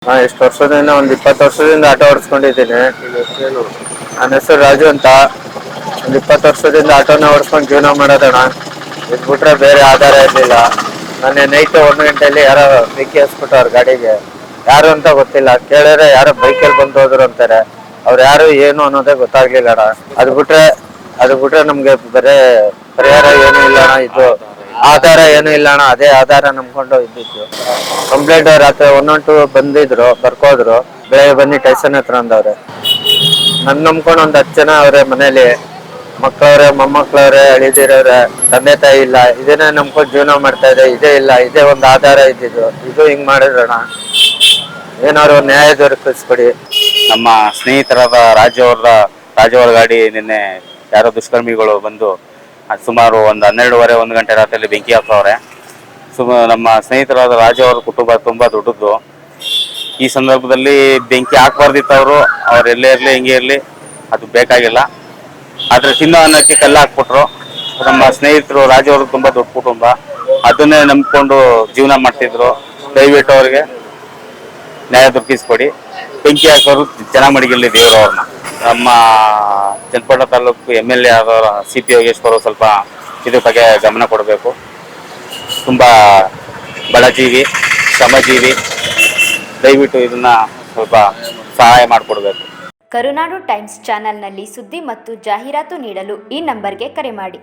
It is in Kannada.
ಎಷ್ಟು ವರ್ಷದಿಂದ ಒಂದು 20 ವರ್ಷದಿಂದ ಆಟೋ ಓಡಿಸ್ಕೊಂಡಿದ್ದೀನಿ. ನನ್ನ ಹೆಸರು ರಾಜು ಅಂತ. ಒಂದು 20 ವರ್ಷದಿಂದ ಆಟೋನ ಓಡಿಸ್ಕೊಂಡು ಜೀವನ ಮಾಡೋದಣ್ಣ. ಇದು ಬಿಟ್ರೆ ಬೇರೆ ಆಧಾರ ಇರಲಿಲ್ಲ. ಮೊನ್ನೆ ನೈಟ್ 1 ಗಂಟೆಯಲ್ಲಿ ಯಾರೋ ಬೆಂಕಿ ಹಚ್ಬಿಟ್ಟವ್ರು ಗಾಡಿಗೆ. ಯಾರು ಅಂತ ಗೊತ್ತಿಲ್ಲ. ಕೇಳಿದ್ರೆ ಯಾರೋ ಬೈಕಲ್ಲಿ ಬಂದು ಹೋದ್ರು ಅಂತಾರೆ. ಅವ್ರು ಯಾರು ಏನು ಅನ್ನೋದೇ ಗೊತ್ತಾಗ್ಲಿಲ್ಲ ಅಣ್ಣ. ಅದು ಬಿಟ್ರೆ ನಮ್ಗೆ ಬರೇ ಪರಿಹಾರ ಏನು ಇಲ್ಲ ಅಣ್ಣ. ಇದು ಆಧಾರ ಏನು ಇಲ್ಲ ಅಣ್ಣ. ಅದೇ ಆಧಾರ ನಂಬ್ಕೊಂಡು ಇದ್ದಿತ್ತು. ಕಂಪ್ಲೇಂಟ್ ರಾತ್ರಿ 112 ಬಂದಿದ್ರು, ಬರ್ಕೋದ್ರು. ಬೆಳಗ್ಗೆ ಬನ್ನಿ ಟೈಸನ್ ಹತ್ರ ಅಂದವ್ರೆ. ನನ್ ನಂಬ್ಕೊಂಡು ಒಂದು 10 ಜನ ಅವ್ರೆ ಮನೇಲಿ. ಮಕ್ಕಳವ್ರೆ, ಮೊಮ್ಮಕ್ಳವ್ರೆ, ಅಳಿದಿರವ್ರೆ, ತಂದೆ ತಾಯಿ ಇಲ್ಲ. ಇದನ್ನೇ ನಂಬ್ಕೊಂಡು ಜೀವನ ಮಾಡ್ತಾ ಇದೆ. ಇದೇ ಇಲ್ಲ, ಇದೇ ಒಂದು ಆಧಾರ ಇದ್ದಿದ್ದು. ಇದು ಹಿಂಗ್ ಮಾಡಿದ್ರಣ. ಏನಾದ್ರು ನ್ಯಾಯ ದೊರಕಿಸ್ಕೊಡಿ. ನಮ್ಮ ಸ್ನೇಹಿತರಾದ ರಾಜು ಅವ್ರ ಗಾಡಿ ನಿನ್ನೆ ಯಾರೋ ದುಷ್ಕರ್ಮಿಗಳು ಬಂದು ಸುಮಾರು ಒಂದು 12:30 1 ಗಂಟೆ ರಾತ್ರಿಯಲ್ಲಿ ಬೆಂಕಿ ಹಾಕವ್ರೆ. ನಮ್ಮ ಸ್ನೇಹಿತರಾದ ರಾಜು ಅವ್ರ ಕುಟುಂಬ ತುಂಬಾ ದೊಡ್ಡದು. ಈ ಸಂದರ್ಭದಲ್ಲಿ ಬೆಂಕಿ ಹಾಕ್ಬಾರ್ದಿತ್ತು. ಅವ್ರು ಎಲ್ಲೇ ಇರಲಿ ಹಿಂಗೆ ಇರಲಿ ಅದು ಬೇಕಾಗಿಲ್ಲ. ಆದ್ರೆ ತಿನ್ನೋ ಅನ್ನಕ್ಕೆ ಕಲ್ಲು ಹಾಕ್ಬಿಟ್ರು. ನಮ್ಮ ಸ್ನೇಹಿತರು ರಾಜು ಅವ್ರಿಗೆ ತುಂಬಾ ದೊಡ್ಡ ಕುಟುಂಬ, ಅದನ್ನೇ ನಂಬಿಕೊಂಡು ಜೀವನ ಮಾಡ್ತಿದ್ರು. ದಯವಿಟ್ಟು ಅವ್ರಿಗೆ ನ್ಯಾಯ ದೊರಕಿಸ್ಕೊಡಿ. ಬೆಂಕಿ ಹಾಕೋರು ಚೆನ್ನಾಗಿ ಮಡಿಗಿರಲಿ ದೇವರು ಅವ್ರನ್ನ. ನಮ್ಮ ಚನ್ನಪಟ್ಟಣ ತಾಲೂಕು MLA ಆದವರ CP ಯೋಗೇಶ್ವರ ಸ್ವಲ್ಪ ಇದ್ರ ಬಗ್ಗೆ ಗಮನ ಕೊಡಬೇಕು. ತುಂಬ ಬಡಜೀವಿ, ಶ್ರಮಜೀವಿ, ದಯವಿಟ್ಟು ಇದನ್ನ ಸ್ವಲ್ಪ ಸಹಾಯ ಮಾಡಿಕೊಡ್ಬೇಕು. ಕರುನಾಡು ಟೈಮ್ಸ್ ಚಾನೆಲ್ನಲ್ಲಿ ಸುದ್ದಿ ಮತ್ತು ಜಾಹೀರಾತು ನೀಡಲು ಈ ನಂಬರ್ಗೆ ಕರೆ ಮಾಡಿ.